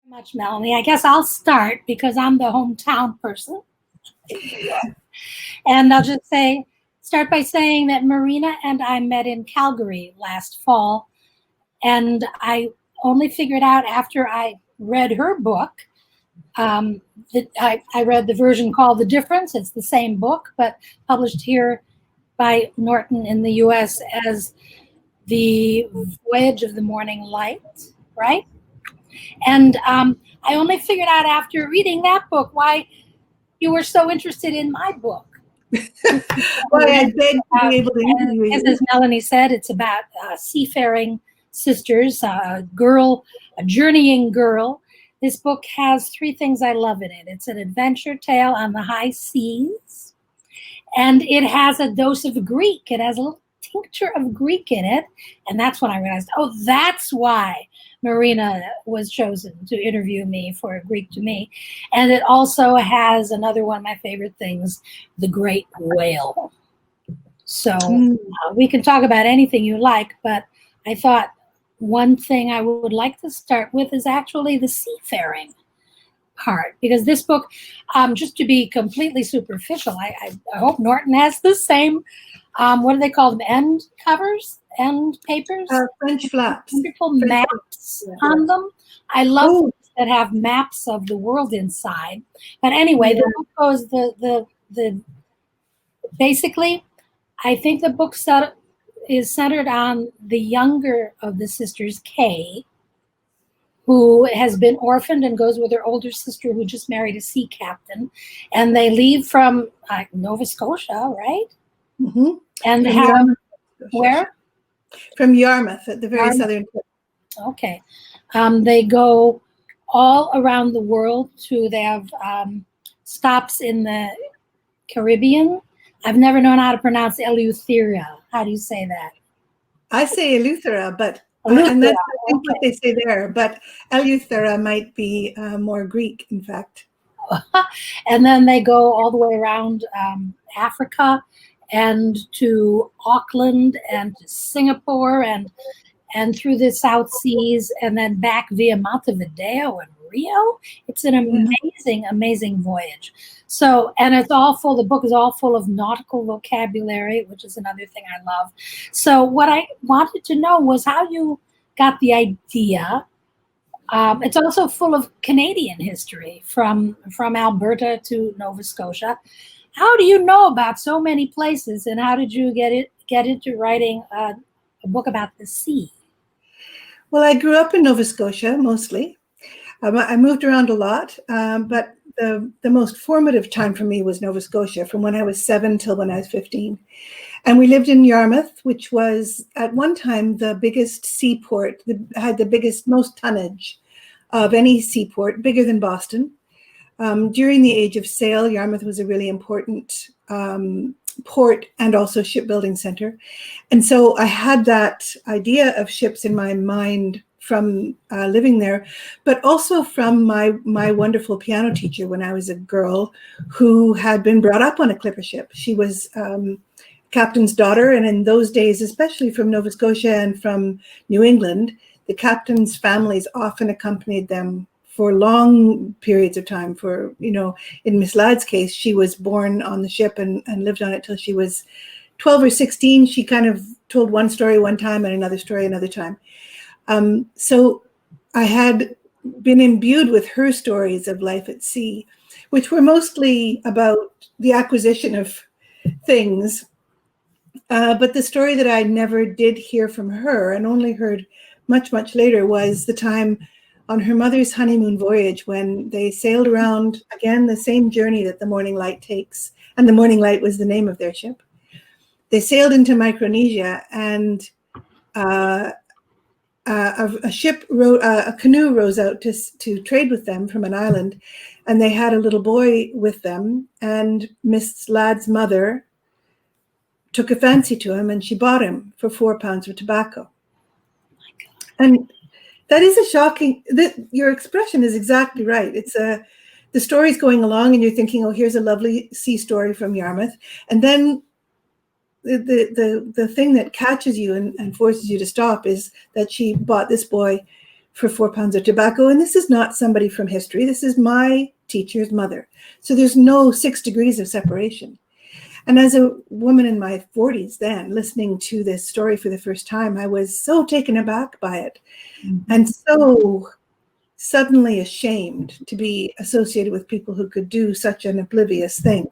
Much, Melanie. I guess I'll start because I'm the hometown person. And I'll just start by saying that Marina and I met in Calgary last fall. And I only figured out after I read her book, that I read the version called The Difference. It's the same book, but published here by Norton in the US as The Voyage of the Morning Light, right? And I only figured out after reading that book why you were so interested in my book. Well, I beg to be able to interview you. As Melanie said, it's about seafaring sisters, a journeying girl. This book has three things I love in it. It's an adventure tale on the high seas, and it has a dose of Greek. It has a little tincture of Greek in it, and that's when I realized, oh, that's why Marina was chosen to interview me for Greek to Me. And it also has another one of my favorite things, the great whale. So we can talk about anything you like, but I thought one thing I would like to start with is actually the seafaring part, because this book, just to be completely superficial, I hope Norton has the same, what do they call them, end covers? End papers? French flaps. Wonderful maps on them. I love books that have maps of the world inside. But anyway, the book goes the basically, I think the book is centered on the younger of the sisters, Kay, who has been orphaned and goes with her older sister who just married a sea captain. And they leave from Nova Scotia, right? Mm-hmm. And where? From Yarmouth at the very southern tip. Okay. They go all around the world they have stops in the Caribbean. I've never known how to pronounce Eleutheria. How do you say that? I say Eleuthera, but and that's I think what they say there, but Eleuthera might be more Greek, in fact. And then they go all the way around Africa and to Auckland and to Singapore and through the South Seas and then back via Montevideo and Rio. It's an amazing, amazing voyage. So, and the book is all full of nautical vocabulary, which is another thing I love. So what I wanted to know was how you got the idea. It's also full of Canadian history from Alberta to Nova Scotia. How do you know about so many places, and how did you get into writing a book about the sea? Well, I grew up in Nova Scotia mostly. I moved around a lot, but the most formative time for me was Nova Scotia, from when I was 7 till when I was 15. And we lived in Yarmouth, which was at one time the biggest seaport, had the biggest, most tonnage of any seaport, bigger than Boston. During the age of sail, Yarmouth was a really important port and also shipbuilding center. And so I had that idea of ships in my mind from living there, but also from my wonderful piano teacher when I was a girl who had been brought up on a clipper ship. She was captain's daughter, and in those days, especially from Nova Scotia and from New England, the captain's families often accompanied them for long periods of time. For, in Miss Ladd's case, she was born on the ship and lived on it till she was 12 or 16. She kind of told one story one time and another story another time. So I had been imbued with her stories of life at sea, which were mostly about the acquisition of things. But the story that I never did hear from her and only heard much, much later was the time on her mother's honeymoon voyage when they sailed around, again, the same journey that the Morning Light takes. And the Morning Light was the name of their ship. They sailed into Micronesia, and a canoe rose out to trade with them from an island, and they had a little boy with them, and Miss Ladd's mother took a fancy to him, and she bought him for 4 pounds of tobacco. And that is a shocking, your expression is exactly right. It's the story's going along and you're thinking, oh, here's a lovely sea story from Yarmouth. And then the thing that catches you and forces you to stop is that she bought this boy for 4 pounds of tobacco. And this is not somebody from history. This is my teacher's mother. So there's no 6 degrees of separation. And as a woman in my 40s then, listening to this story for the first time, I was so taken aback by it and so suddenly ashamed to be associated with people who could do such an oblivious thing.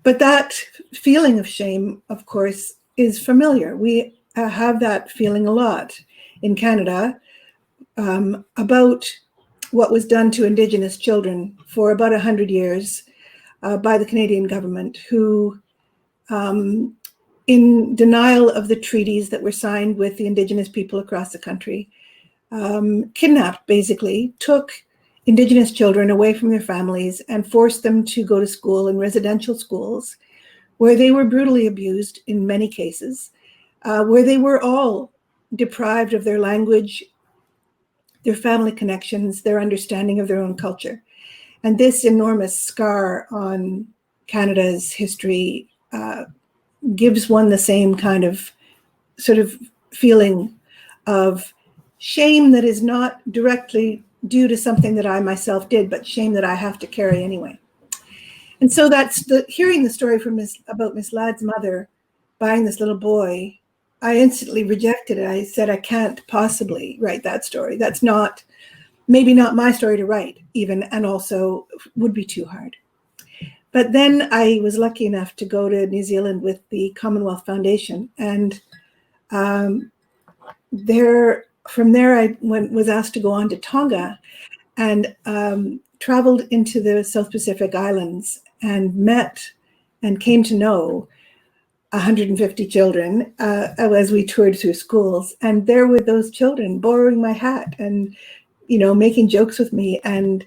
But that feeling of shame, of course, is familiar. We have that feeling a lot in Canada about what was done to Indigenous children for about 100 years by the Canadian government, who, in denial of the treaties that were signed with the Indigenous people across the country, kidnapped, basically, took Indigenous children away from their families and forced them to go to school in residential schools, where they were brutally abused in many cases, where they were all deprived of their language, their family connections, their understanding of their own culture. And this enormous scar on Canada's history gives one the same kind of sort of feeling of shame that is not directly due to something that I myself did, but shame that I have to carry anyway. And so that's hearing the story from about Miss Ladd's mother buying this little boy, I instantly rejected it. I said, I can't possibly write that story. That's not, maybe not my story to write even, and also would be too hard. But then I was lucky enough to go to New Zealand with the Commonwealth Foundation. And from there I was asked to go on to Tonga and traveled into the South Pacific Islands and met and came to know 150 children as we toured through schools. And there were those children borrowing my hat and, making jokes with me. And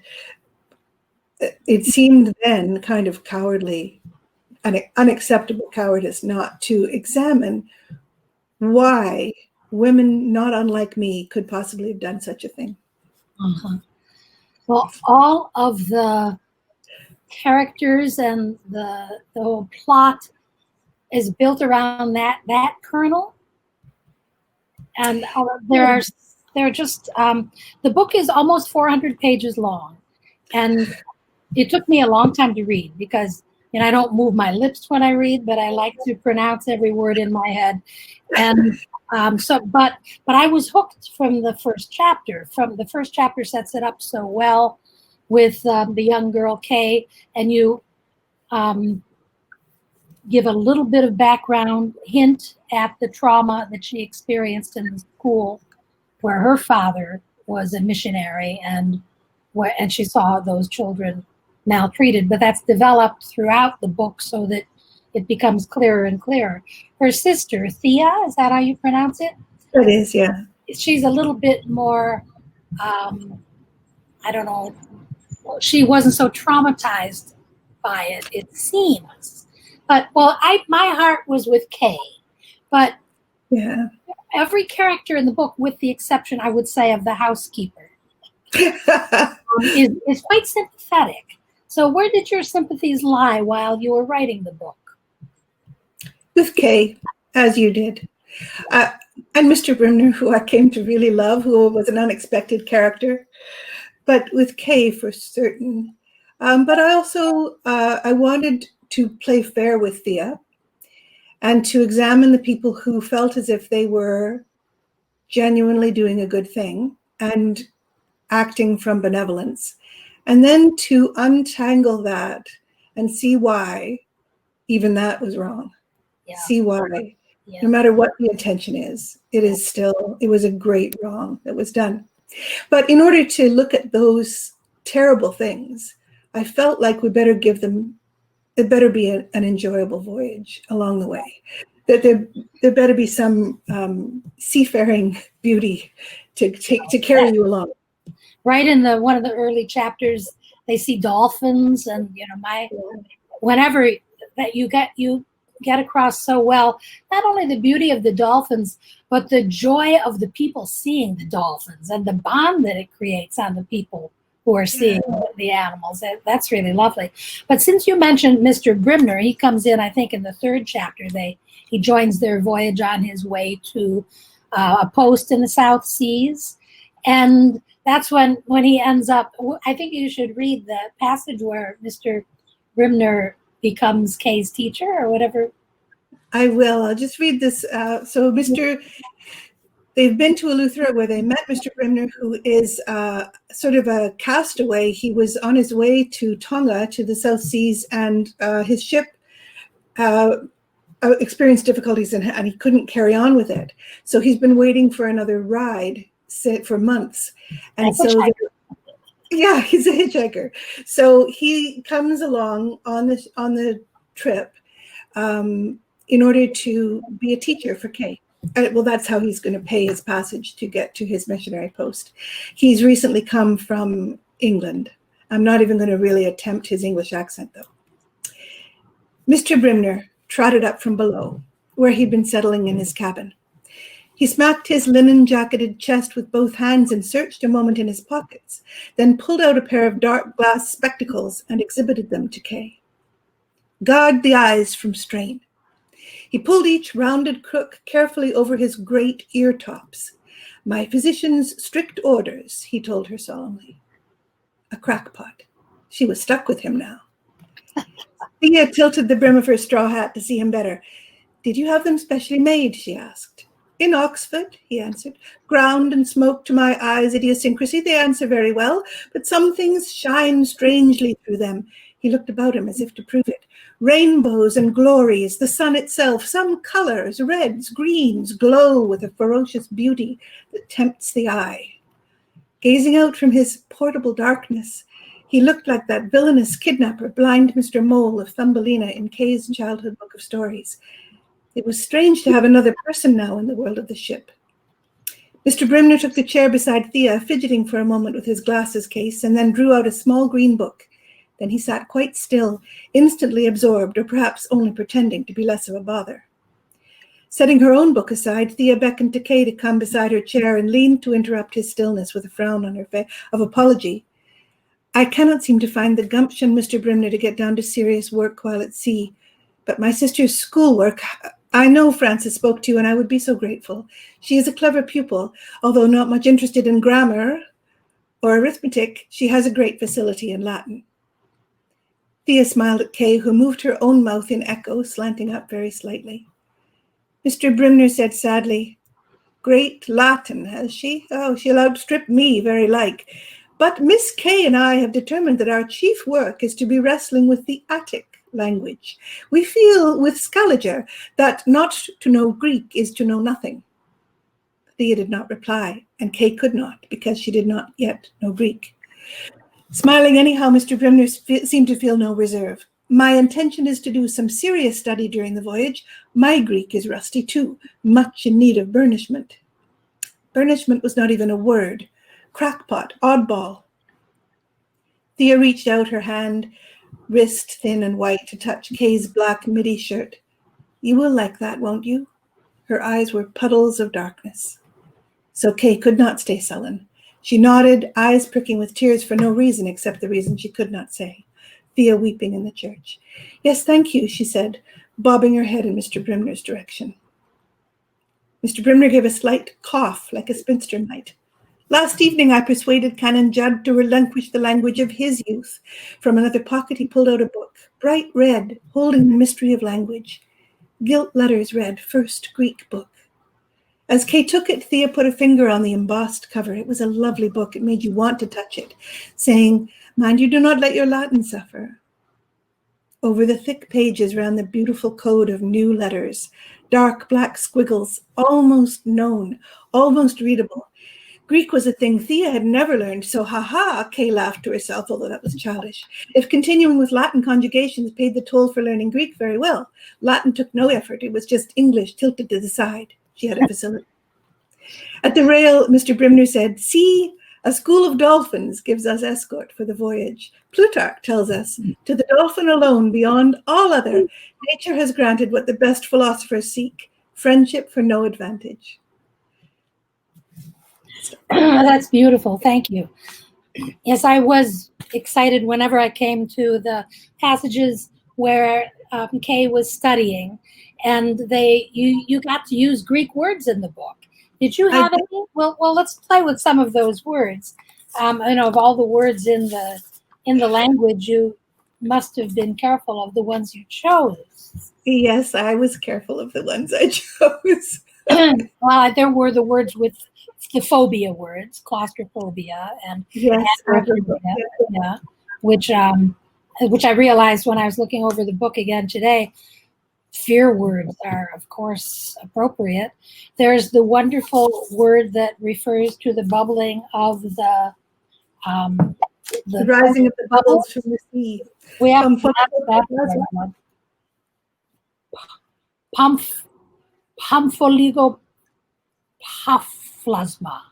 it seemed then kind of cowardly, unacceptable cowardice not to examine why women not unlike me could possibly have done such a thing. Uh-huh. Well, all of the characters and the whole plot is built around that kernel. And they're just, the book is almost 400 pages long. And it took me a long time to read because, I don't move my lips when I read, but I like to pronounce every word in my head. And but I was hooked from the first chapter. The first chapter sets it up so well with the young girl, Kay, and you give a little bit of background hint at the trauma that she experienced in the school where her father was a missionary and she saw those children maltreated, but that's developed throughout the book so that it becomes clearer and clearer. Her sister, Thea, is that how you pronounce it? It is, yeah. She's a little bit more, I don't know, she wasn't so traumatized by it, it seems. But, my heart was with Kay. But yeah, every character in the book, with the exception, I would say, of the housekeeper, is quite sympathetic. So where did your sympathies lie while you were writing the book? With Kay, as you did. And Mr. Brimner, who I came to really love, who was an unexpected character. But with Kay for certain. But I also, I wanted to play fair with Thea and to examine the people who felt as if they were genuinely doing a good thing and acting from benevolence. And then to untangle that and see why even that was wrong. Yeah. See why, yeah. No matter what the intention is, it was a great wrong that was done. But in order to look at those terrible things, I felt like it better be an enjoyable voyage along the way. That there better be some seafaring beauty to carry you along. Right in one of the early chapters, they see dolphins, and whenever that you get across so well, not only the beauty of the dolphins, but the joy of the people seeing the dolphins and the bond that it creates on the people who are seeing the animals. That's really lovely. But since you mentioned Mr. Brimner, he comes in, I think, in the third chapter. He joins their voyage on his way to a post in the South Seas. And that's when he ends up. I think you should read the passage where Mr. Brimner becomes Kay's teacher or whatever. I will. I'll just read this. They've been to Eleuthera where they met Mr. Brimner, who is sort of a castaway. He was on his way to Tonga, to the South Seas, and his ship experienced difficulties and he couldn't carry on with it. So he's been waiting for another ride for months. And so, yeah, he's a hitchhiker. So he comes along on the trip in order to be a teacher for Kay. Well, that's how he's going to pay his passage to get to his missionary post. He's recently come from England. I'm not even going to really attempt his English accent, though. Mr. Brimner trotted up from below, where he'd been settling in his cabin. He smacked his linen-jacketed chest with both hands and searched a moment in his pockets, then pulled out a pair of dark glass spectacles and exhibited them to Kay. Guard the eyes from strain. He pulled each rounded crook carefully over his great ear tops. My physician's strict orders, he told her solemnly. A crackpot. She was stuck with him now. Thea tilted the brim of her straw hat to see him better. Did you have them specially made? She asked. In Oxford, he answered. Ground and smoked to my eyes' idiosyncrasy. They answer very well, but some things shine strangely through them. He looked about him as if to prove it. Rainbows and glories, the sun itself, some colors, reds, greens, glow with a ferocious beauty that tempts the eye. Gazing out from his portable darkness, he looked like that villainous kidnapper, blind Mr. Mole of Thumbelina in Kay's childhood book of stories. It was strange to have another person now in the world of the ship. Mr. Brimner took the chair beside Thea, fidgeting for a moment with his glasses case, and then drew out a small green book. Then he sat quite still, instantly absorbed, or perhaps only pretending to be less of a bother. Setting her own book aside, Thea beckoned to Kay to come beside her chair and leaned to interrupt his stillness with a frown on her face of apology. I cannot seem to find the gumption, Mr. Brimner, to get down to serious work while at sea. But my sister's schoolwork, I know Frances spoke to you, and I would be so grateful. She is a clever pupil, although not much interested in grammar or arithmetic. She has a great facility in Latin. Thea smiled at Kay, who moved her own mouth in echo, slanting up very slightly. Mr. Brimner said sadly, Great Latin, has she? Oh, she'll outstrip me, very like. But Miss Kay and I have determined that our chief work is to be wrestling with the Attic language. We feel with Scaliger that not to know Greek is to know nothing. Thea did not reply, and Kay could not, because she did not yet know Greek. Smiling anyhow, Mr. Brimner seemed to feel no reserve. My intention is to do some serious study during the voyage. My Greek is rusty too, much in need of burnishment. Burnishment was not even a word. Crackpot, oddball. Thea reached out her hand, wrist thin and white, to touch Kay's black midi shirt. You will like that, won't you? Her eyes were puddles of darkness. So Kay could not stay sullen. She nodded, eyes pricking with tears for no reason except the reason she could not say. Thea weeping in the church. Yes, thank you, she said, bobbing her head in Mr. Brimner's direction. Mr. Brimner gave a slight cough, like a spinster might. Last evening I persuaded Canon Judd to relinquish the language of his youth. From another pocket he pulled out a book, bright red, holding the mystery of language. Gilt letters read, First Greek Book. As Kay took it, Thea put a finger on the embossed cover. It was a lovely book. It made you want to touch it, saying, Mind you do not let your Latin suffer. Over the thick pages ran the beautiful code of new letters, dark black squiggles, almost known, almost readable. Greek was a thing Thea had never learned, so ha-ha, Kay laughed to herself, although that was childish. If continuing with Latin conjugations paid the toll for learning Greek, very well. Latin took no effort. It was just English tilted to the side. She had a facility. At the rail, Mr. Brimner said, See, a school of dolphins gives us escort for the voyage. Plutarch tells us, to the dolphin alone, beyond all other, nature has granted what the best philosophers seek, friendship for no advantage. That's beautiful. Thank you. Yes, I was excited whenever I came to the passages where Kay was studying, and you got to use Greek words in the book. Did you I have any? Well, let's play with some of those words. Of all the words in the language, you must have been careful of the ones you chose. Yes, I was careful of the ones I chose. Well, there were the words with the phobia words, claustrophobia and Yes, agoraphobia, yeah, which I realized when I was looking over the book again today. Fear words are, of course, appropriate. There's the wonderful word that refers to the bubbling of the rising of the bubbles from the sea. We have Pampholigo Plasma.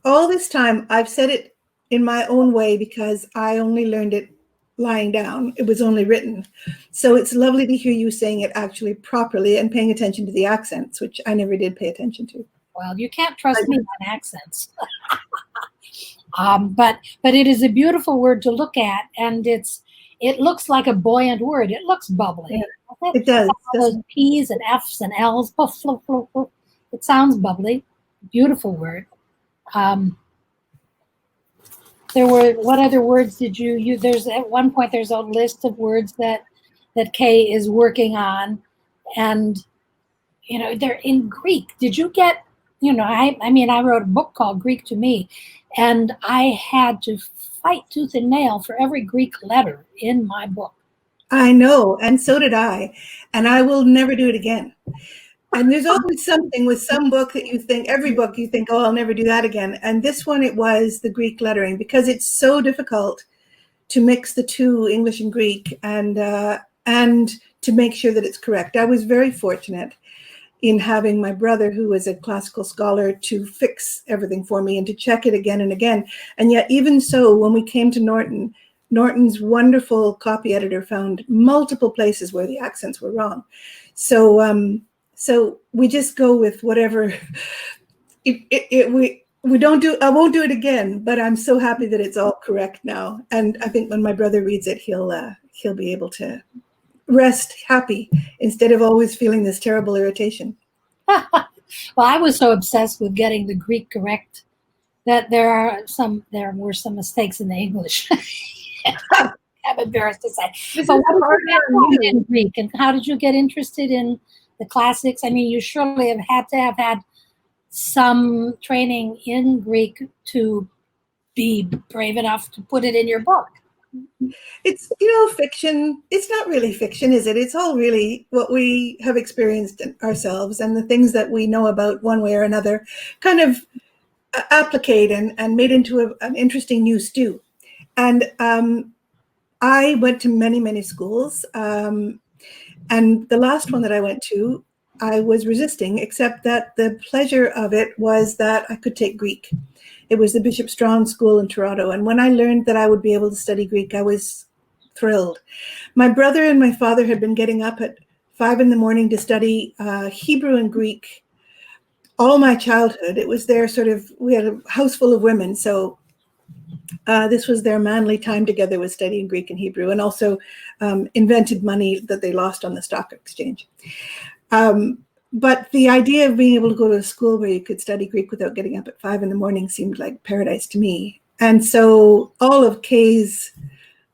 All this time, I've said it in my own way because I only learned it lying down. It was only written. So it's lovely to hear you saying it actually properly and paying attention to the accents, which I never did pay attention to. Well, you can't trust me on accents. But it is a beautiful word to look at, and it looks like a buoyant word. It looks bubbly. Yeah, it does. Those P's and F's and L's. It sounds bubbly. Beautiful word. What other words did you use? There's at one point there's a list of words that Kay is working on, and they're in Greek. Did you get? I wrote a book called Greek to Me, and I had to fight tooth and nail for every Greek letter in my book. I know, and so did I, and I will never do it again. And there's always something with some book that you think, every book you think, oh, I'll never do that again. And this one, it was the Greek lettering, because it's so difficult to mix the two, English and Greek, and to make sure that it's correct. I was very fortunate in having my brother, who was a classical scholar, to fix everything for me and to check it again and again. And yet, even so, when we came to Norton's wonderful copy editor found multiple places where the accents were wrong. So we just go with whatever. We don't do. I won't do it again. But I'm so happy that it's all correct now. And I think when my brother reads it, he'll be able to rest happy instead of always feeling this terrible irritation. Well, I was so obsessed with getting the Greek correct that there were some mistakes in the English. I'm embarrassed to say. But what did you get in Greek, and how did you get interested in the classics? I mean, you surely have had some training in Greek to be brave enough to put it in your book. It's, fiction. It's not really fiction, is it? It's all really what we have experienced ourselves, and the things that we know about one way or another kind of applicate and made into an interesting new stew. And I went to many, many schools. And the last one that I went to, I was resisting, except that the pleasure of it was that I could take Greek. It was the Bishop Strachan School in Toronto. And when I learned that I would be able to study Greek, I was thrilled. My brother and my father had been getting up at 5 a.m. to study Hebrew and Greek all my childhood. It was their we had a house full of women. So this was their manly time together, was studying Greek and Hebrew, and also invented money that they lost on the stock exchange. But the idea of being able to go to a school where you could study Greek without getting up at 5 a.m. seemed like paradise to me. And so all of Kay's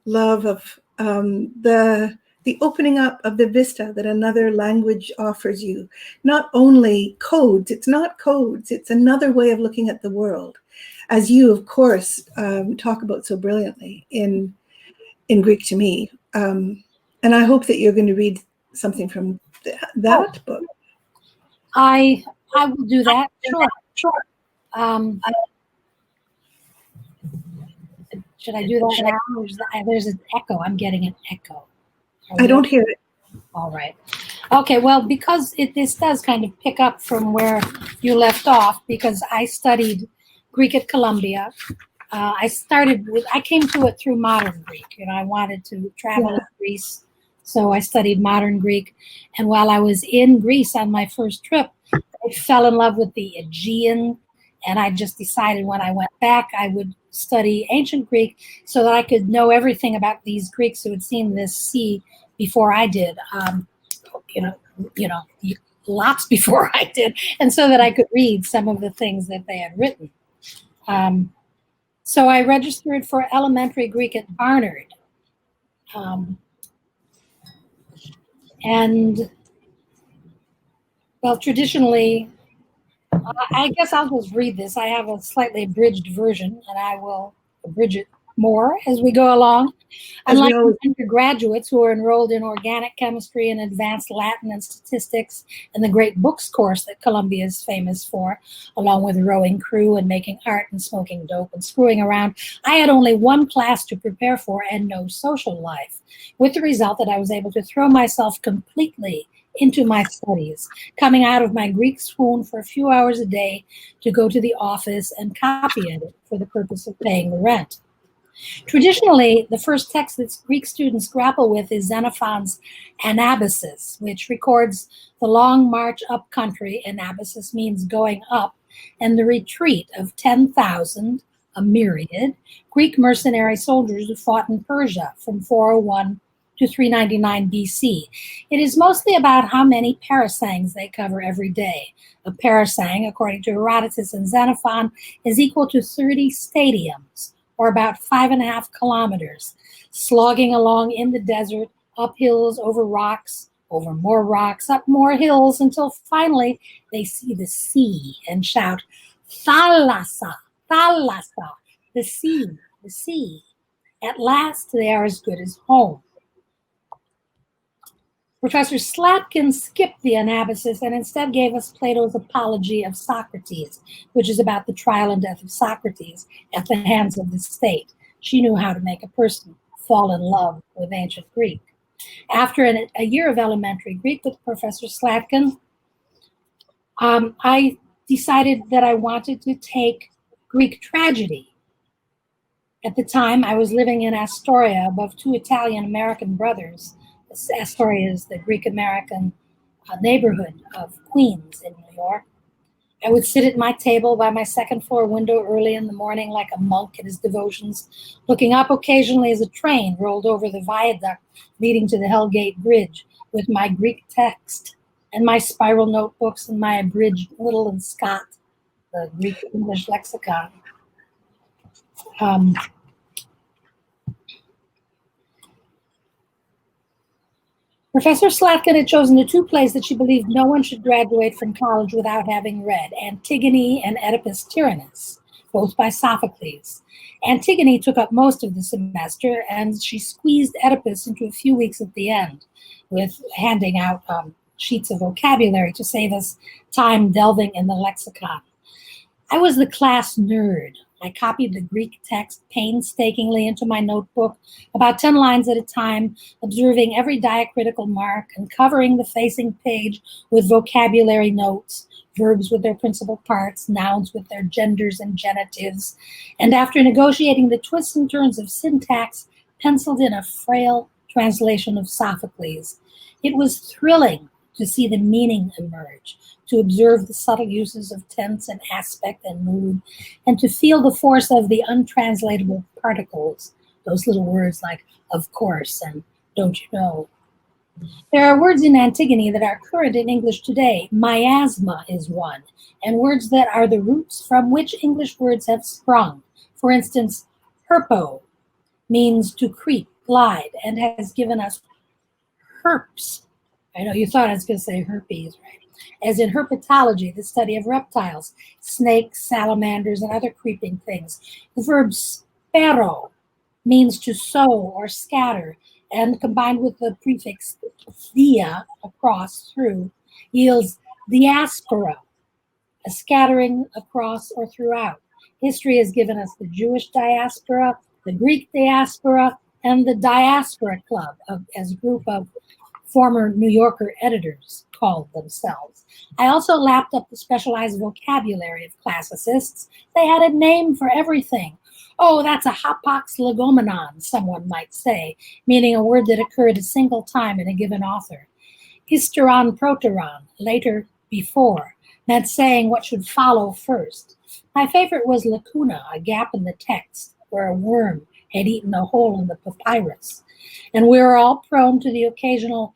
love of the opening up of the vista that another language offers you, not only codes, it's not codes, it's another way of looking at the world, as you, of course, talk about so brilliantly in Greek to Me. And I hope that you're going to read something from that book. I will do that. Sure. Should I do that now? There's an echo. I'm getting an echo. I don't hear it. All right. Okay. Well, because this does kind of pick up from where you left off, because I studied Greek at Columbia. I came to it through modern Greek. I wanted to travel to Greece. So I studied modern Greek. And while I was in Greece on my first trip, I fell in love with the Aegean. And I just decided when I went back, I would study ancient Greek so that I could know everything about these Greeks who had seen this sea before I did. lots before I did, and so that I could read some of the things that they had written. So I registered for elementary Greek at Barnard. And, well, traditionally, I guess I'll just read this. I have a slightly abridged version, and I will abridge it more as we go along. Unlike undergraduates who are enrolled in organic chemistry and advanced Latin and statistics and the great books course that Columbia is famous for, along with rowing crew and making art and smoking dope and screwing around, I had only one class to prepare for and no social life, with the result that I was able to throw myself completely into my studies, coming out of my Greek swoon for a few hours a day to go to the office and copy edit for the purpose of paying the rent. Traditionally, the first text that Greek students grapple with is Xenophon's Anabasis, which records the long march up country, Anabasis means going up, and the retreat of 10,000, a myriad, Greek mercenary soldiers who fought in Persia from 401 to 399 BC. It is mostly about how many parasangs they cover every day. A parasang, according to Herodotus and Xenophon, is equal to 30 stadiums, or about 5.5 kilometers, slogging along in the desert, up hills, over rocks, over more rocks, up more hills, until finally they see the sea and shout, Thalassa, Thalassa, the sea, the sea. At last they are as good as home. Professor Slatkin skipped the Anabasis and instead gave us Plato's Apology of Socrates, which is about the trial and death of Socrates at the hands of the state. She knew how to make a person fall in love with ancient Greek. After a year of elementary Greek with Professor Slatkin, I decided that I wanted to take Greek tragedy. At the time, I was living in Astoria above two Italian-American brothers. Astoria is the Greek-American neighborhood of Queens in New York. I would sit at my table by my second-floor window early in the morning like a monk at his devotions, looking up occasionally as a train rolled over the viaduct leading to the Hellgate Bridge with my Greek text and my spiral notebooks and my abridged Little and Scott, the Greek-English lexicon. Professor Slatkin had chosen the two plays that she believed no one should graduate from college without having read, Antigone and Oedipus Tyrannus, both by Sophocles. Antigone took up most of the semester, and she squeezed Oedipus into a few weeks at the end, with handing out sheets of vocabulary to save us time delving in the lexicon. I was the class nerd. I copied the Greek text painstakingly into my notebook, about 10 lines at a time, observing every diacritical mark and covering the facing page with vocabulary notes, verbs with their principal parts, nouns with their genders and genitives, and after negotiating the twists and turns of syntax, penciled in a frail translation of Sophocles. It was thrilling to see the meaning emerge, to observe the subtle uses of tense and aspect and mood, and to feel the force of the untranslatable particles, those little words like of course and don't you know. There are words in Antigone that are current in English today. Miasma is one, and words that are the roots from which English words have sprung. For instance, herpo means to creep, glide, and has given us herps. I know you thought I was going to say herpes, right? As in herpetology, the study of reptiles, snakes, salamanders, and other creeping things. The verb spero means to sow or scatter, and combined with the prefix dia, across, through, yields diaspora, a scattering across or throughout. History has given us the Jewish diaspora, the Greek diaspora, and the Diaspora Club as a group of former New Yorker editors called themselves. I also lapped up the specialized vocabulary of classicists. They had a name for everything. Oh, that's a hapax legomenon, someone might say, meaning a word that occurred a single time in a given author. Hysteron proteron, later before, meant saying what should follow first. My favorite was lacuna, a gap in the text, where a worm had eaten a hole in the papyrus. And we were all prone to the occasional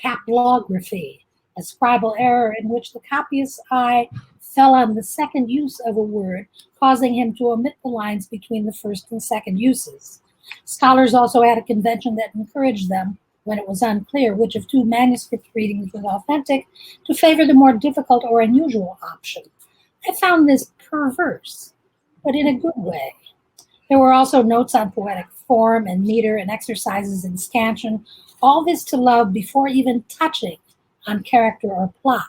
haplography, a scribal error in which the copyist's eye fell on the second use of a word, causing him to omit the lines between the first and second uses. Scholars also had a convention that encouraged them, when it was unclear which of two manuscript readings was authentic, to favor the more difficult or unusual option. I found this perverse, but in a good way. There were also notes on poetic form and meter and exercises in scansion, all this to love before even touching on character or plot.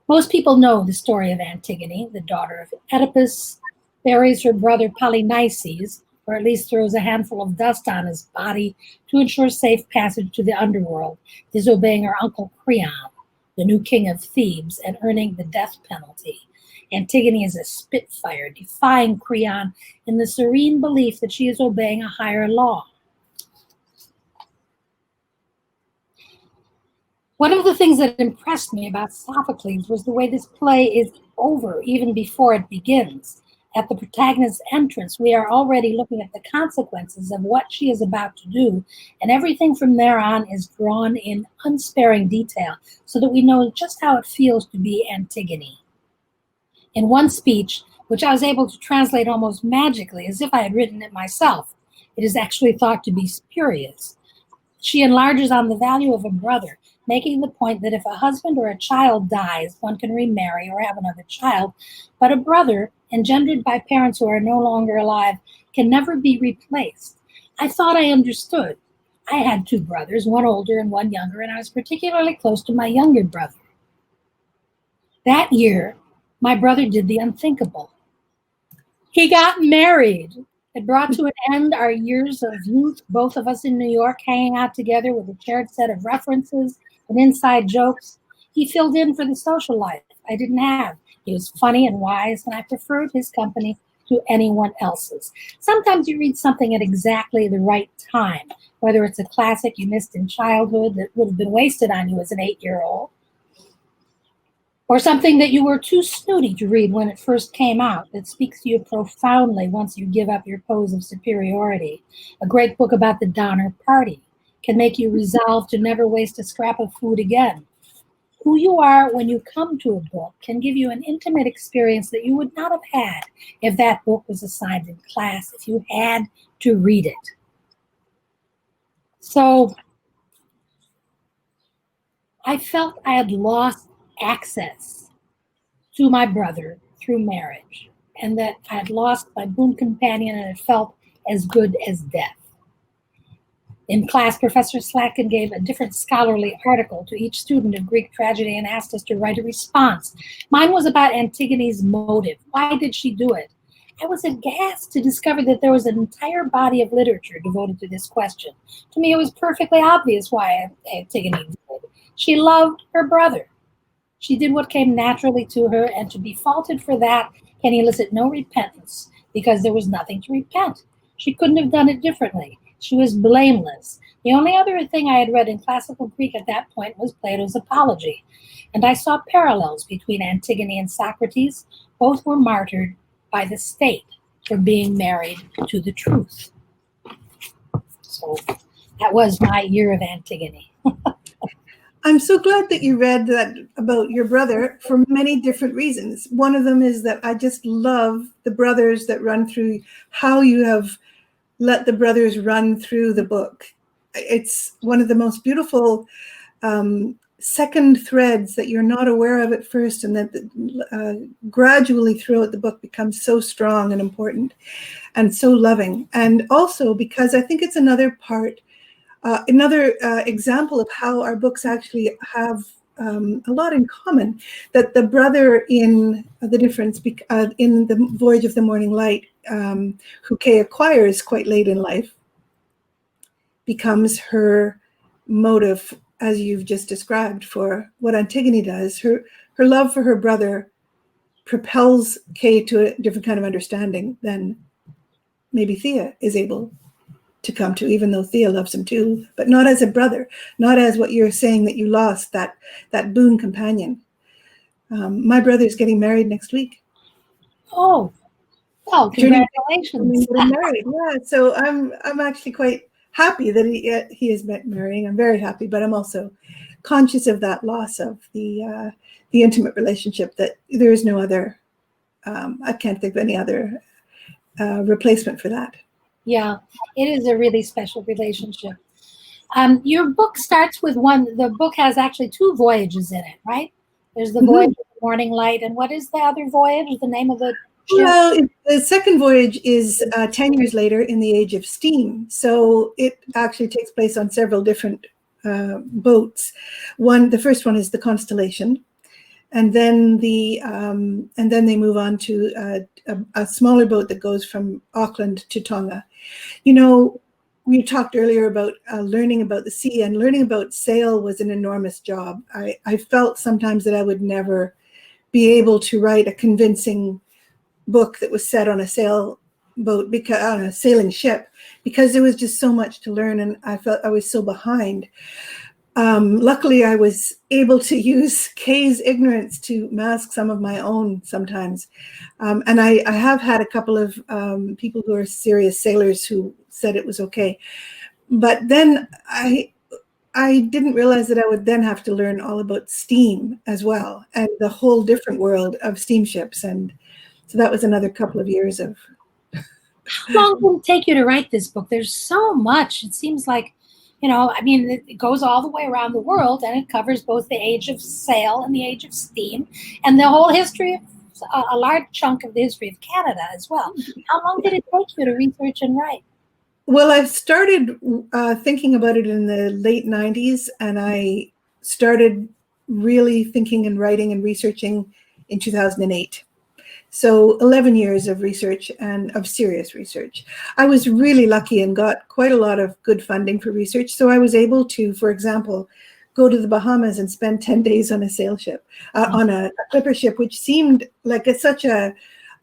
Most people know the story of Antigone, the daughter of Oedipus, buries her brother Polynices, or at least throws a handful of dust on his body to ensure safe passage to the underworld, disobeying her uncle Creon, the new king of Thebes, and earning the death penalty. Antigone is a spitfire, defying Creon in the serene belief that she is obeying a higher law. One of the things that impressed me about Sophocles was the way this play is over even before it begins. At the protagonist's entrance, we are already looking at the consequences of what she is about to do, and everything from there on is drawn in unsparing detail so that we know just how it feels to be Antigone. In one speech, which I was able to translate almost magically as if I had written it myself, it is actually thought to be spurious. She enlarges on the value of a brother, making the point that if a husband or a child dies, one can remarry or have another child, but a brother, engendered by parents who are no longer alive, can never be replaced. I thought I understood. I had two brothers, one older and one younger, and I was particularly close to my younger brother. That year, my brother did the unthinkable. He got married. It brought to an end our years of youth, both of us in New York, hanging out together with a shared set of references and inside jokes. He filled in for the social life I didn't have. He was funny and wise, and I preferred his company to anyone else's. Sometimes you read something at exactly the right time, whether it's a classic you missed in childhood that would have been wasted on you as an 8-year-old, or something that you were too snooty to read when it first came out that speaks to you profoundly once you give up your pose of superiority. A great book about the Donner Party can make you resolve to never waste a scrap of food again. Who you are when you come to a book can give you an intimate experience that you would not have had if that book was assigned in class, if you had to read it. So I felt I had lost access to my brother through marriage, and that I had lost my boon companion, and it felt as good as death. In class, Professor Slatkin gave a different scholarly article to each student of Greek tragedy and asked us to write a response. Mine was about Antigone's motive. Why did she do it? I was aghast to discover that there was an entire body of literature devoted to this question. To me, it was perfectly obvious why Antigone did it. She loved her brother. She did what came naturally to her, and to be faulted for that can elicit no repentance, because there was nothing to repent. She couldn't have done it differently. She was blameless. The only other thing I had read in classical Greek at that point was Plato's Apology, and I saw parallels between Antigone and Socrates. Both were martyred by the state for being married to the truth. So that was my year of Antigone. I'm so glad that you read that about your brother for many different reasons. One of them is that I just love the brothers that run through, how you have let the brothers run through the book. It's one of the most beautiful second threads that you're not aware of at first, and that gradually throughout the book becomes so strong and important and so loving. And also because I think it's another part, another example of how our books actually have a lot in common, that the brother in the difference in the Voyage of the Morning Light, who Kay acquires quite late in life, becomes her motive, as you've just described, for what Antigone does. Her love for her brother propels Kay to a different kind of understanding than maybe Thea is able to come to, even though Thea loves him too, but not as a brother, not as what you're saying that you lost, that boon companion. My brother's getting married next week. Oh, well, congratulations. Married. Yeah, so I'm actually quite happy that he is marrying. I'm very happy, but I'm also conscious of that loss of the intimate relationship, that there is no other, I can't think of any other replacement for that. Yeah, it is a really special relationship. Your book starts with the book has actually 2 voyages in it, right? There's the voyage of the Morning Light, and what is the other voyage? The name of the ship? Well, the second voyage is 10 years later in the age of steam. So it actually takes place on several different boats. The first one is the Constellation, and then they move on to a smaller boat that goes from Auckland to Tonga. You know, we talked earlier about learning about the sea, and learning about sail was an enormous job. I felt sometimes that I would never be able to write a convincing book that was set on a sailboat, because on a sailing ship, because there was just so much to learn, and I felt I was so behind. Luckily, I was able to use Kay's ignorance to mask some of my own sometimes. And I have had a couple of people who are serious sailors who said it was okay. But then I didn't realize that I would then have to learn all about steam as well, and the whole different world of steamships. And so that was another couple of years of. How long did it take you to write this book? There's so much. It seems like, I mean, it goes all the way around the world, and it covers both the age of sail and the age of steam, and the whole history of a large chunk of the history of Canada as well. How long did it take you to research and write? Well, I started thinking about it in the late 90s, and I started really thinking and writing and researching in 2008. So 11 years of research, and of serious research. I was really lucky and got quite a lot of good funding for research. So I was able to, for example, go to the Bahamas and spend 10 days on a sail ship, on a clipper ship, which seemed like such a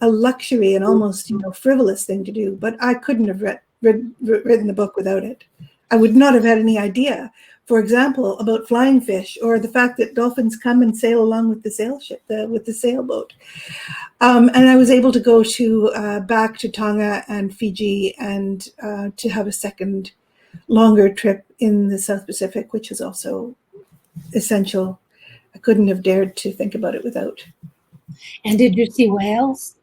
luxury and almost frivolous thing to do. But I couldn't have written the book without it. I would not have had any idea, for example, about flying fish, or the fact that dolphins come and sail along with the sail ship, with the sailboat. And I was able to go back to Tonga and Fiji, and to have a second longer trip in the South Pacific, which is also essential. I couldn't have dared to think about it without. And did you see whales?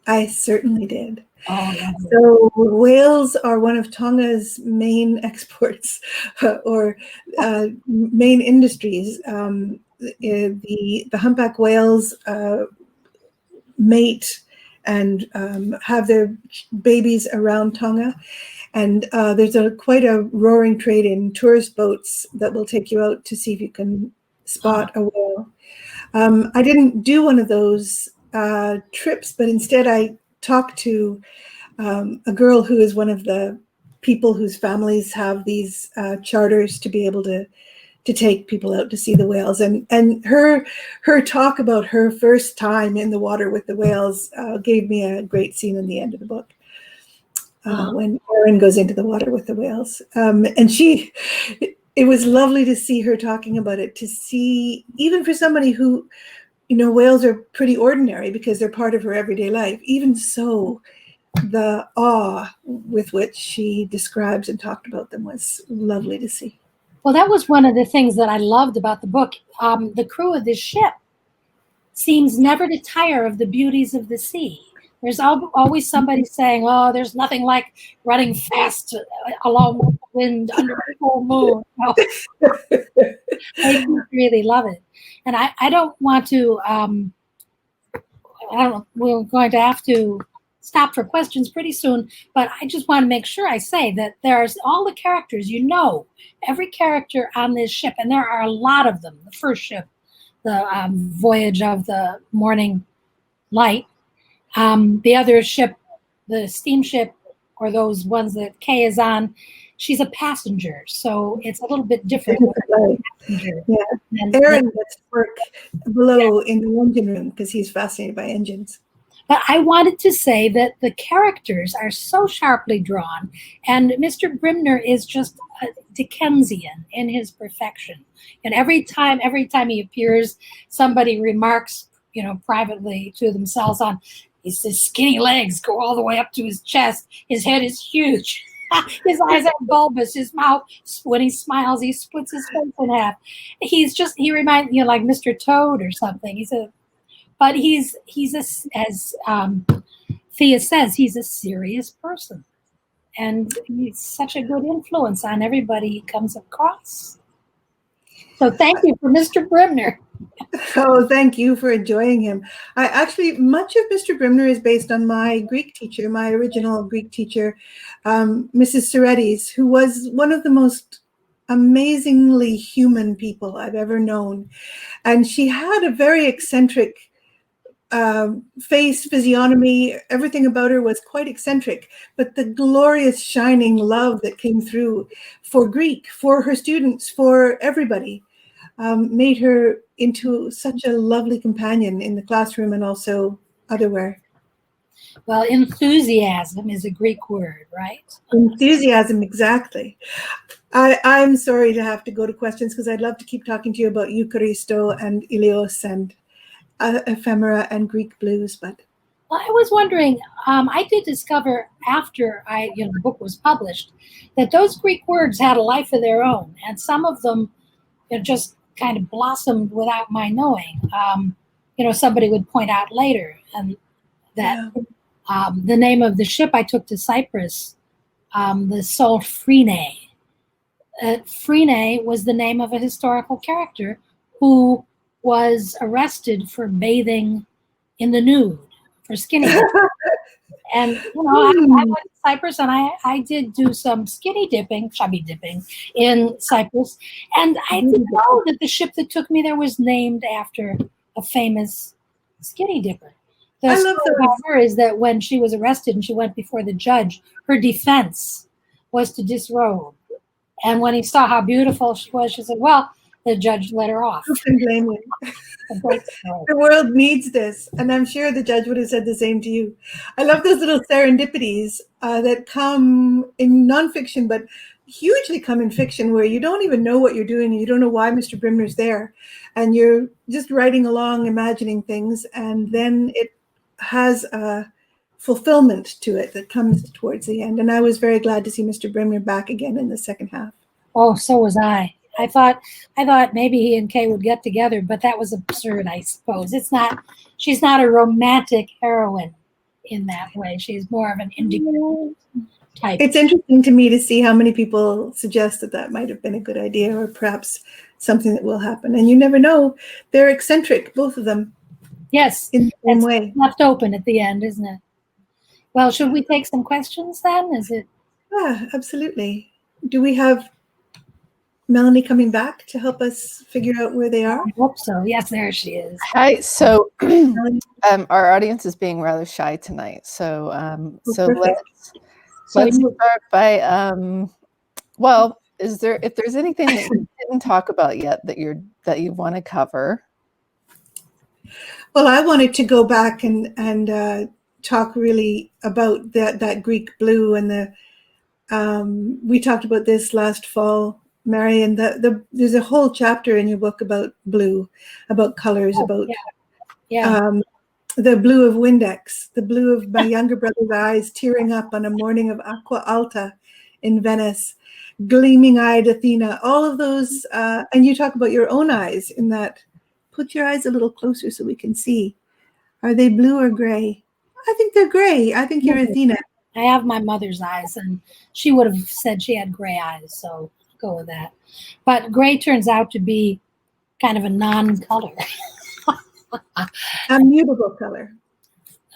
I certainly did. Oh, yeah. So whales are one of Tonga's main exports, or main industries. The humpback whales mate and have their babies around Tonga, and there's quite a roaring trade in tourist boats that will take you out to see if you can spot a whale. I didn't do one of those trips, but instead I talked to a girl who is one of the people whose families have these charters to be able to take people out to see the whales, and her talk about her first time in the water with the whales gave me a great scene in the end of the book, when Erin goes into the water with the whales, and it was lovely to see her talking about it, to see, even for somebody who, whales are pretty ordinary because they're part of her everyday life. Even so, the awe with which she describes and talked about them was lovely to see. Well, that was one of the things that I loved about the book. The crew of this ship seems never to tire of the beauties of the sea. There's always somebody saying, "Oh, there's nothing like running fast along with the wind under a full moon." I really love it. And I don't want to, I don't know, we're going to have to stop for questions pretty soon, but I just want to make sure I say that there's all the characters, every character on this ship, and there are a lot of them. The first ship, the Voyage of the Morning Light, the other ship, the steamship, or those ones that Kay is on, she's a passenger, so it's a little bit different. Yeah, Aaron gets to work below in the engine room because he's fascinated by engines. But I wanted to say that the characters are so sharply drawn, and Mr. Brimner is just a Dickensian in his perfection. And every time he appears, somebody remarks, privately to themselves on his skinny legs go all the way up to his chest. His head is huge. His eyes are bulbous. His mouth, when he smiles, he splits his face in half. He reminds you like Mr. Toad or something. He's as Thea says, he's a serious person, and he's such a good influence on everybody he comes across. So thank you for Mr. Brimner. Oh, thank you for enjoying him. Much of Mr. Brimner is based on my Greek teacher, my original Greek teacher, Mrs. Soretis, who was one of the most amazingly human people I've ever known. And she had a very eccentric face, physiognomy. Everything about her was quite eccentric, but the glorious shining love that came through for Greek, for her students, for everybody, made her into such a lovely companion in the classroom and also otherwhere. Well, enthusiasm is a Greek word, right? Enthusiasm, exactly. I'm sorry to have to go to questions because I'd love to keep talking to you about Eucharisto and Ilios and ephemera and Greek blues, but well, I was wondering, I did discover after the book was published that those Greek words had a life of their own, and some of them just kind of blossomed without my knowing. Somebody would point out later, and that the name of the ship I took to Cyprus, the Sol Frine. Frine was the name of a historical character who was arrested for bathing in the nude, for skinny dipping. And I went to Cyprus and I did do some skinny dipping, chubby dipping in Cyprus. And I didn't know that the ship that took me there was named after a famous skinny dipper. The story about her is that when she was arrested and she went before the judge, her defense was to disrobe. And when he saw how beautiful she was, she said, well, the judge let her off. Who can blame you? The world needs this. And I'm sure the judge would have said the same to you. I love those little serendipities that come in nonfiction, but hugely come in fiction, where you don't even know what you're doing and you don't know why Mr. Brimner's there. And you're just writing along, imagining things, and then it has a fulfillment to it that comes towards the end. And I was very glad to see Mr. Brimner back again in the second half. Oh, so was I. I thought maybe he and Kay would get together, but that was absurd, I suppose. She's not a romantic heroine in that way. She's more of an indie type. It's interesting to me to see how many people suggest that might have been a good idea, or perhaps something that will happen. And you never know. They're eccentric, both of them. Yes. In the same way. Left open at the end, isn't it? Well, should we take some questions then? Is it? Yeah, absolutely. Do we have Melanie coming back to help us figure out where they are? I hope so. Yes, there she is. Hi. So our audience is being rather shy tonight. So let's start by if there's anything that you didn't talk about yet that you want to cover? Well, I wanted to go back and talk really about that Greek blue, and we talked about this last fall, Mary, and there's a whole chapter in your book about blue, about colors, the blue of Windex, the blue of my younger brother's eyes tearing up on a morning of Aqua Alta in Venice, gleaming-eyed Athena, all of those, and you talk about your own eyes in that. Put your eyes a little closer so we can see. Are they blue or gray? I think they're gray. I think you're Athena. I have my mother's eyes, and she would have said she had gray eyes, so I'll go with that. But gray turns out to be kind of a non-color. A mutable color.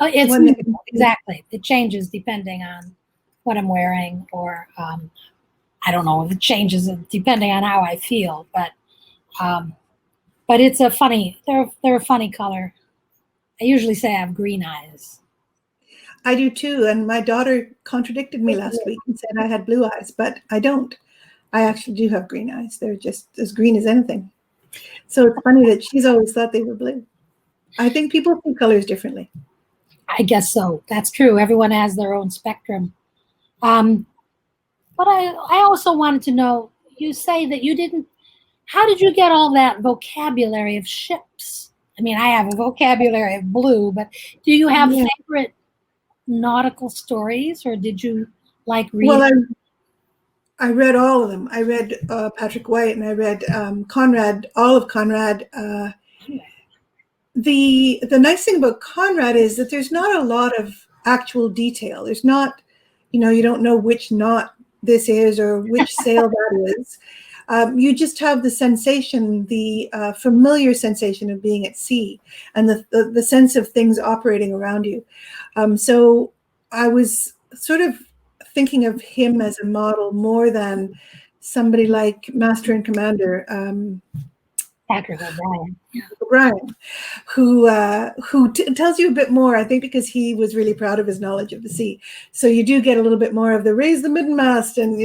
It's mutable, exactly. It changes depending on what I'm wearing, or I don't know if it changes depending on how I feel, but it's they're a funny color. I usually say I have green eyes. I do too, and my daughter contradicted me last week and said I had blue eyes, but I don't. I actually do have green eyes. They're just as green as anything. So it's funny that she's always thought they were blue. I think people see colors differently. I guess so. That's true. Everyone has their own spectrum. But I also wanted to know, you say that you didn't. How did you get all that vocabulary of ships? I mean, I have a vocabulary of blue, but do you have favorite nautical stories, or did you like reading? Well, I read all of them. I read Patrick White, and I read Conrad, all of Conrad. The nice thing about Conrad is that there's not a lot of actual detail. There's not, you don't know which knot this is or which sail that is. You just have the sensation, the familiar sensation of being at sea, and the sense of things operating around you. So I was sort of thinking of him as a model more than somebody like Master and Commander Patrick O'Brien. O'Brien, who tells you a bit more, I think, because he was really proud of his knowledge of the sea. So you do get a little bit more of the raise the middenmast and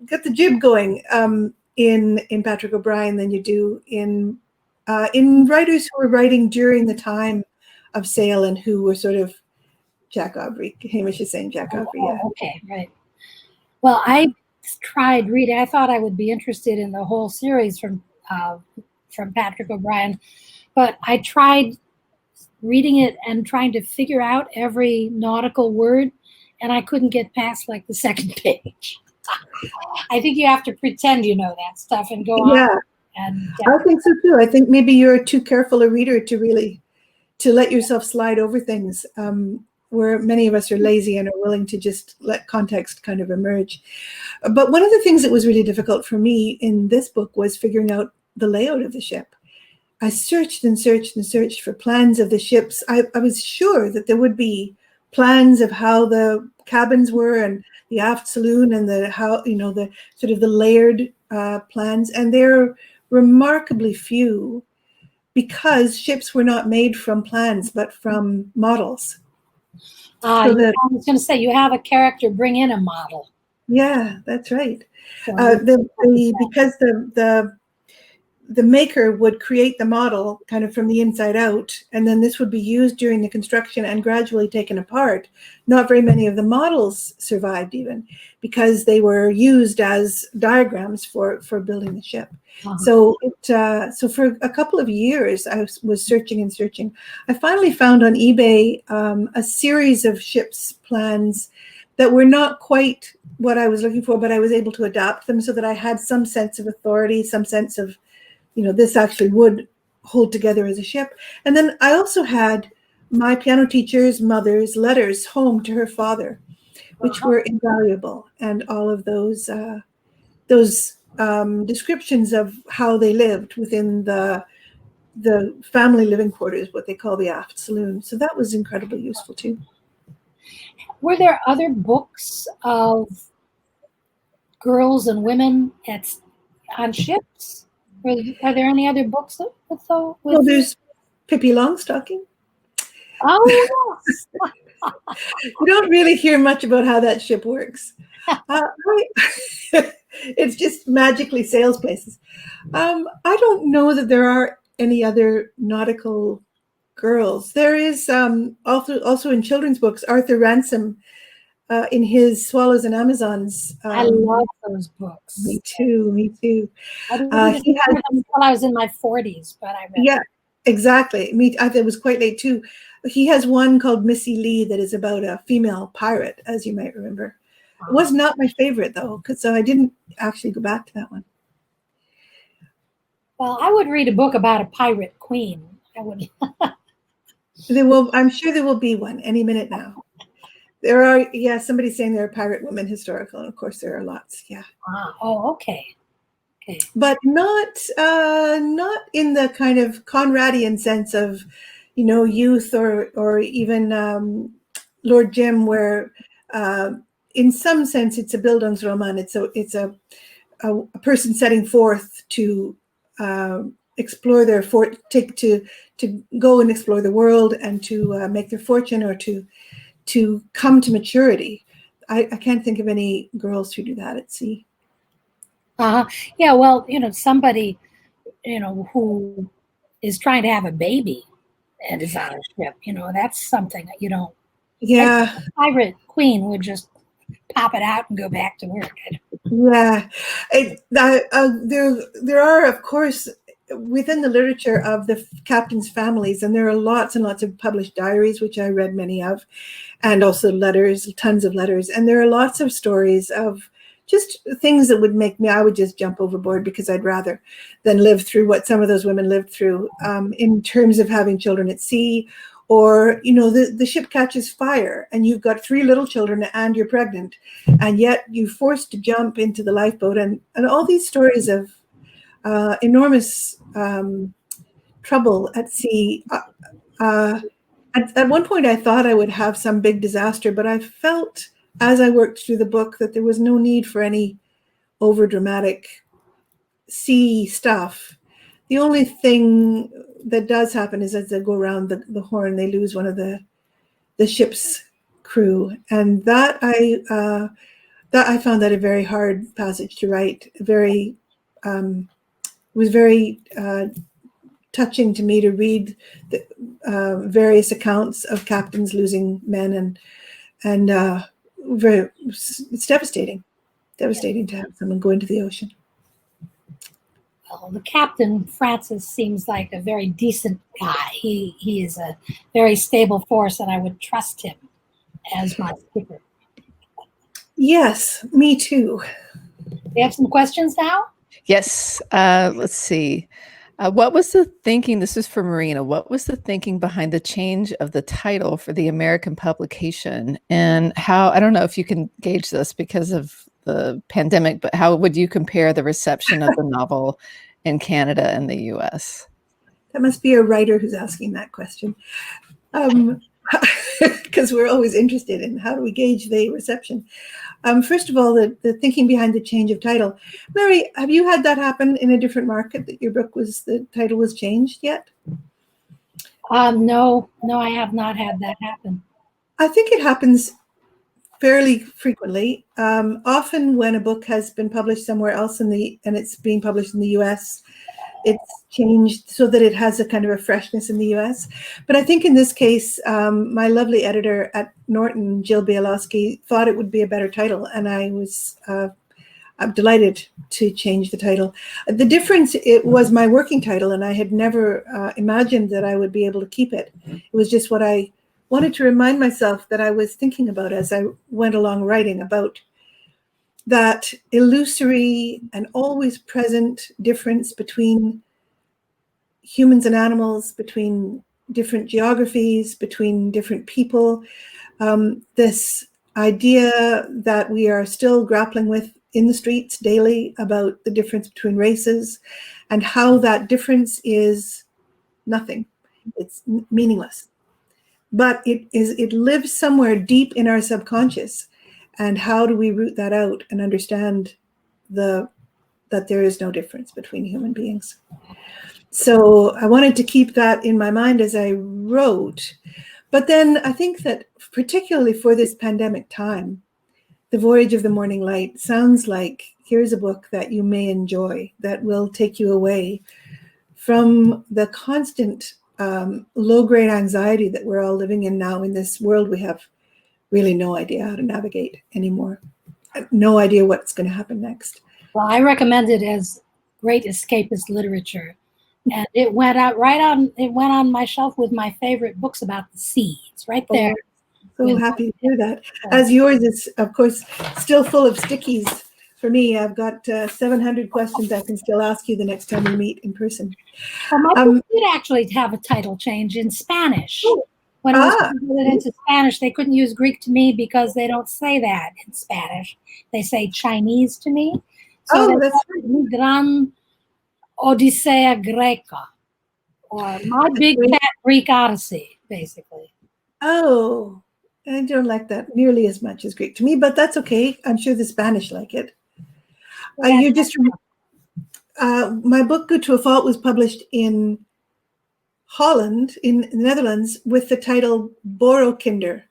get the jib going in Patrick O'Brien than you do in writers who were writing during the time of sail and who were sort of Jack Aubrey. Hamish is saying Jack Aubrey. Yeah. Okay, right. Well, I tried reading. I thought I would be interested in the whole series from Patrick O'Brien, but I tried reading it and trying to figure out every nautical word, and I couldn't get past like the second page. I think you have to pretend you know that stuff and go on. And I think so too. I think maybe you're too careful a reader to let yourself slide over things, where many of us are lazy and are willing to just let context kind of emerge. But one of the things that was really difficult for me in this book was figuring out the layout of the ship. I searched and searched and searched for plans of the ships. I was sure that there would be plans of how the cabins were and the aft saloon and the sort of the layered plans, and they're remarkably few because ships were not made from plans but from models. I was going to say, you have a character bring in a model. Yeah, that's right. So Because the maker would create the model kind of from the inside out, and then this would be used during the construction and gradually taken apart. Not very many of the models survived even because they were used as diagrams for building the ship. So for a couple of years, I was searching and searching. I finally found on eBay a series of ships plans that were not quite what I was looking for, but I was able to adapt them so that I had some sense of authority, some sense of, this actually would hold together as a ship. And then I also had my piano teacher's mother's letters home to her father, which were invaluable, and all of those descriptions of how they lived within the family living quarters, what they call the aft saloon. So that was incredibly useful too. Were there other books of girls and women on ships? Are there any other books Well, there's Pippi Longstocking. Oh, yes. You don't really hear much about how that ship works. It's just magically sails places. I don't know that there are any other nautical girls. There is also in children's books, Arthur Ransom, in his Swallows and Amazons. I love those books. Me too. I didn't read them until I was in my 40s, but I read them. Yeah, exactly. I think it was quite late too. He has one called Missy Lee that is about a female pirate, as you might remember. It was not my favorite though, so I didn't actually go back to that one. Well, I would read a book about a pirate queen. I would. I'm sure there will be one any minute now. There are, somebody's saying there are pirate women historical, and of course there are lots. Yeah. Oh, okay. But not in the kind of Conradian sense of, youth or even Lord Jim, where in some sense it's a Bildungsroman. It's a person setting forth to explore to go and explore the world and to make their fortune or to come to maturity. I can't think of any girls who do that at sea. Yeah, well, somebody, who is trying to have a baby and is on a ship, that's something that you don't. Yeah. A pirate queen would just pop it out and go back to work. Yeah. There are, of course, within the literature of the captain's families, and there are lots and lots of published diaries, which I read many of, and also letters, tons of letters. And there are lots of stories of just things that would make me, I would just jump overboard because I'd rather than live through what some of those women lived through in terms of having children at sea, or, you know, the ship catches fire and you've got 3 little children and you're pregnant, and yet you're forced to jump into the lifeboat, and all these stories of enormous trouble at sea. At one point I thought I would have some big disaster, but I felt as I worked through the book that there was no need for any over dramatic sea stuff. The only thing that does happen is as they go around the horn, they lose one of the ship's crew, and that I found that a very hard passage to write. Very was very touching to me to read the various accounts of captains losing men, and it's devastating to have someone go into the ocean. Well, the captain, Francis, seems like a very decent guy. He is a very stable force, and I would trust him as my skipper. Yes, me too. We have some questions now? Yes. Let's see. What was the thinking? This is for Marina. What was the thinking behind the change of the title for the American publication? And how, I don't know if you can gauge this because of the pandemic, but how would you compare the reception of the novel in Canada and the US? That must be a writer who's asking that question. Because we're always interested in how do we gauge the reception. First of all, the thinking behind the change of title. Mary, have you had that happen in a different market, that your book the title was changed yet? No, I have not had that happen. I think it happens fairly frequently. Often when a book has been published somewhere else and it's being published in the US, it's changed so that it has a kind of a freshness in the US. But I think in this case, my lovely editor at Norton, Jill Bielowski, thought it would be a better title, and I'm delighted to change the title. The difference, it was my working title, and I had never imagined that I would be able to keep it. It was just what I wanted to remind myself that I was thinking about as I went along writing, about that illusory and always present difference between humans and animals, between different geographies, between different people. This idea that we are still grappling with in the streets daily about the difference between races, and how that difference is nothing. It's meaningless. But it lives somewhere deep in our subconscious. And how do we root that out and understand that there is no difference between human beings? So I wanted to keep that in my mind as I wrote. But then I think that particularly for this pandemic time, The Voyage of the Morning Light sounds like here's a book that you may enjoy, that will take you away from the constant low-grade anxiety that we're all living in now in this world. We have really no idea how to navigate anymore. No idea what's going to happen next. Well, I recommend it as great escapist literature. And it went on my shelf with my favorite books about the sea. It's right there. So happy to hear that. As yours is, of course, still full of stickies. For me, I've got 700 questions I can still ask you the next time we meet in person. Well, my book did actually have a title change in Spanish. When it was translated into Spanish, they couldn't use Greek to me because they don't say that in Spanish. They say Chinese to me. So that's right. Gran Odisea Greca, or My Big Fat Greek Odyssey, basically. Oh, I don't like that nearly as much as Greek to me, but that's okay. I'm sure the Spanish like it. My book, Good to a Fault, was published in Holland, in the Netherlands, with the title Borrowkinder,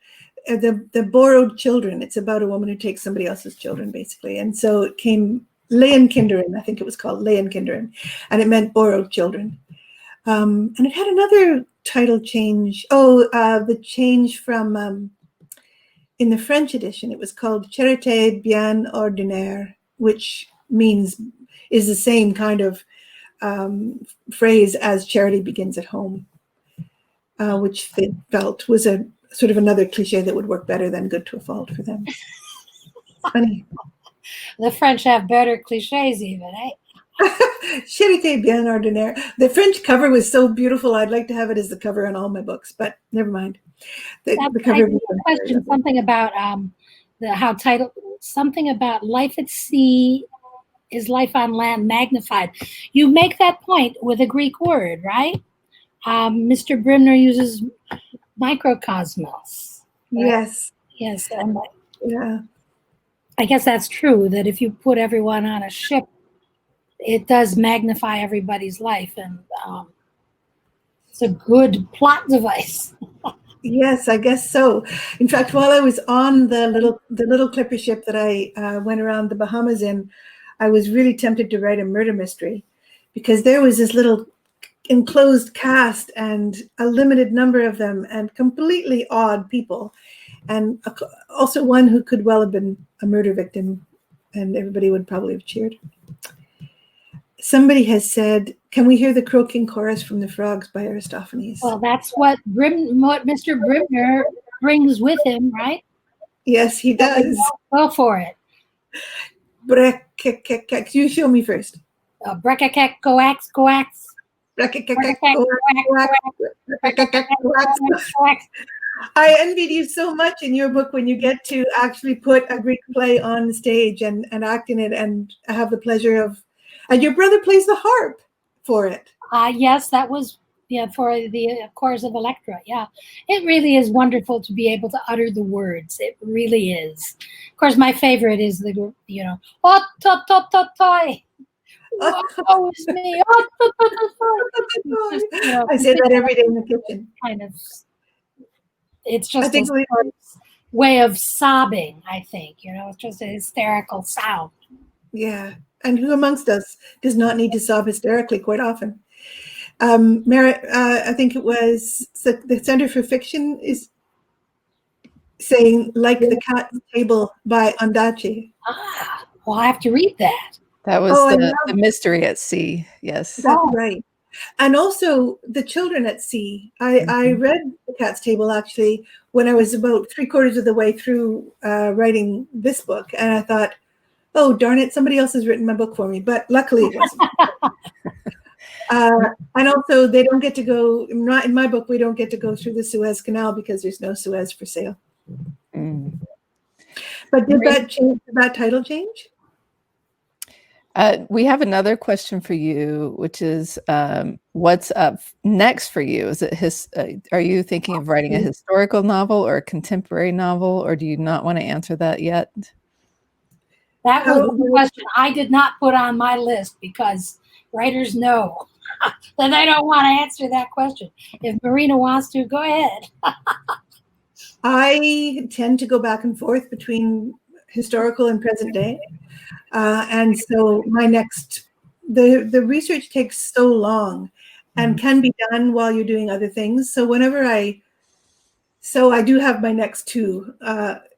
the borrowed children. It's about a woman who takes somebody else's children, basically. And so it came Lehenkinderen, I think it was called Lehenkinderen, and it meant borrowed children. And it had another title change. The change from, in the French edition, it was called Charité bien ordinaire, which is the same kind of phrase as charity begins at home, which they felt was a sort of another cliche that would work better than Good to a Fault for them. Funny. The French have better cliches even, eh? Charité bien ordinaire. The French cover was so beautiful. I'd like to have it as the cover on all my books, but never mind. The I cover have a question, something about how title, something about life at sea is life on land magnified. You make that point with a Greek word, right? Mr. Brimner uses microcosmos. Right? Yes. Yes. And Yeah. I guess that's true, that if you put everyone on a ship, it does magnify everybody's life. And it's a good plot device. Yes, I guess so. In fact, while I was on the little clipper ship that I went around the Bahamas in, I was really tempted to write a murder mystery, because there was this little enclosed cast and a limited number of them and completely odd people, and also one who could well have been a murder victim, and everybody would probably have cheered. Somebody has said, can we hear the croaking chorus from the frogs by Aristophanes? Well, that's what Mr. Brimner brings with him, right? Yes, he does. Go for it. Brekekekek. You show me first. Brekekek, coax, coax. Brekekekek, coax. I envied you so much in your book when you get to actually put a Greek play on stage and act in it and have the pleasure of, and your brother plays the harp for it. Yes, that was for the chorus of Electra. Yeah, it really is wonderful to be able to utter the words. It really is. Of course, my favorite is the oh top top top toy. Oh, it's me. Oh, top, top, top, top. I say that every day in the kitchen. Kind of. It's just a way of sobbing. I think it's just a hysterical sound. Yeah. And who amongst us does not need to sob hysterically quite often? Merit, I think it was the Center for Fiction is saying, like the Cat's Table by Ondaatje. Well, I have to read that. That was the Mystery at Sea. Yes. That's right. And also The Children at Sea. I read The Cat's Table actually when I was about 3/4 of the way through writing this book. And I thought, oh, darn it, somebody else has written my book for me. But luckily it wasn't. And also they don't get to go, not in my book, we don't get to go through the Suez Canal because there's no Suez for sale. Mm. But did that title change? We have another question for you, which is, what's up next for you? Is it are you thinking of writing a historical novel or a contemporary novel, or do you not want to answer that yet? That was the question I did not put on my list, because writers know that I don't want to answer that question. If Marina wants to, go ahead. I tend to go back and forth between historical and present day. And so the research takes so long and can be done while you're doing other things. So I do have my next two,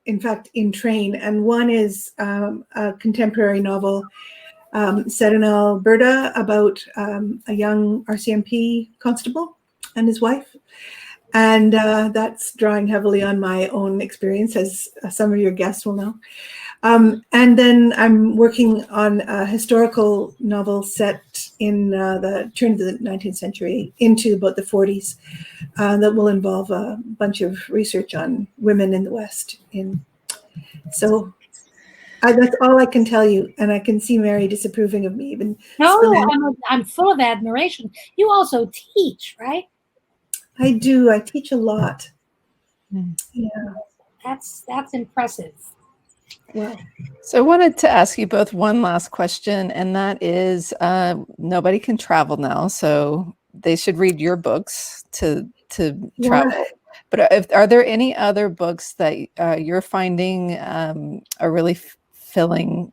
in fact, in train. And one is a contemporary novel set in Alberta about a young RCMP constable and his wife. And that's drawing heavily on my own experience, as some of your guests will know. And then I'm working on a historical novel set in the turn of the 19th century into about the 40s that will involve a bunch of research on women in the West. So that's all I can tell you. And I can see Mary disapproving of me even. No, I'm full of admiration. You also teach, right? I do. I teach a lot. Yeah. That's impressive. Well, so I wanted to ask you both one last question, and that is, nobody can travel now, so they should read your books to travel. But are there any other books that you're finding are really filling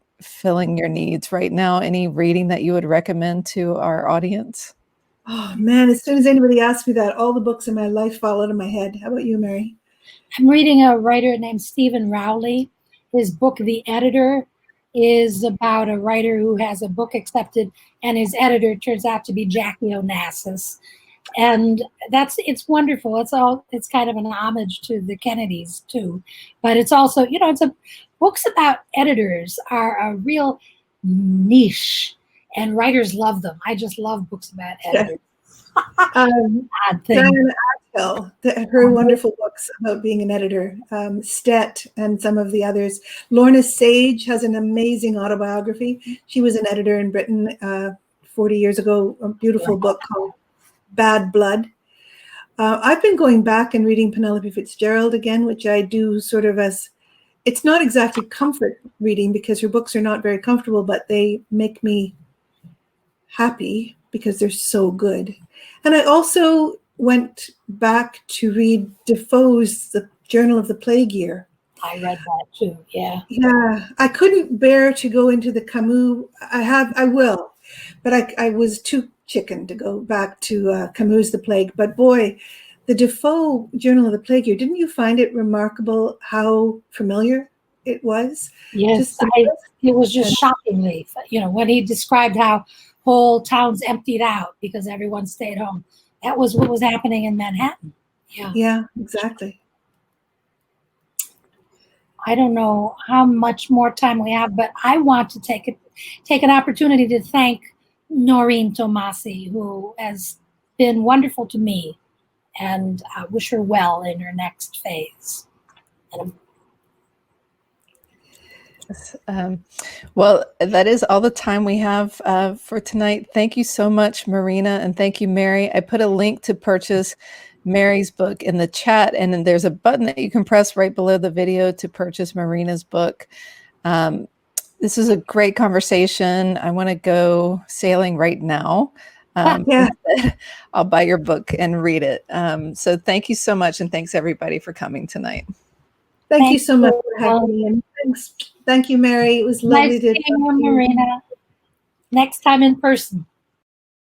your needs right now? Any reading that you would recommend to our audience? Oh man, as soon as anybody asks me that, all the books in my life fall out of my head. How about you, Mary? I'm reading a writer named Stephen Rowley. His book, The Editor, is about a writer who has a book accepted, and his editor turns out to be Jackie Onassis. And it's wonderful. It's kind of an homage to the Kennedys too, but it's also, books about editors are a real niche, and writers love them. I just love books about editors. Odd thing. Diana Atwell, her wonderful books about being an editor, Stett and some of the others. Lorna Sage has an amazing autobiography. She was an editor in Britain 40 years ago, a beautiful book called Bad Blood. I've been going back and reading Penelope Fitzgerald again, which I do sort of as, it's not exactly comfort reading because her books are not very comfortable, but they make me happy because they're so good. And I also went back to read Defoe's The Journal of the Plague Year. I read that too, yeah. Yeah, I couldn't bear to go into the Camus. I will, but I was too chicken to go back to Camus' The Plague. But boy, the Defoe Journal of the Plague Year, didn't you find it remarkable how familiar it was? Yes, it was just shockingly, when he described how whole towns emptied out because everyone stayed home. That was what was happening in Manhattan. Yeah, exactly. I don't know how much more time we have, but I want to take an opportunity to thank Noreen Tomasi, who has been wonderful to me, and wish her well in her next phase. Well, that is all the time we have for tonight. Thank you so much, Marina, and thank you, Mary. I put a link to purchase Mary's book in the chat, and then there's a button that you can press right below the video to purchase Marina's book. This is a great conversation. I want to go sailing right now. I'll buy your book and read it. So thank you so much, and thanks everybody for coming tonight. Thank you so much for having me, and thank you, Mary. It was lovely nice to see you, Marina. Next time in person.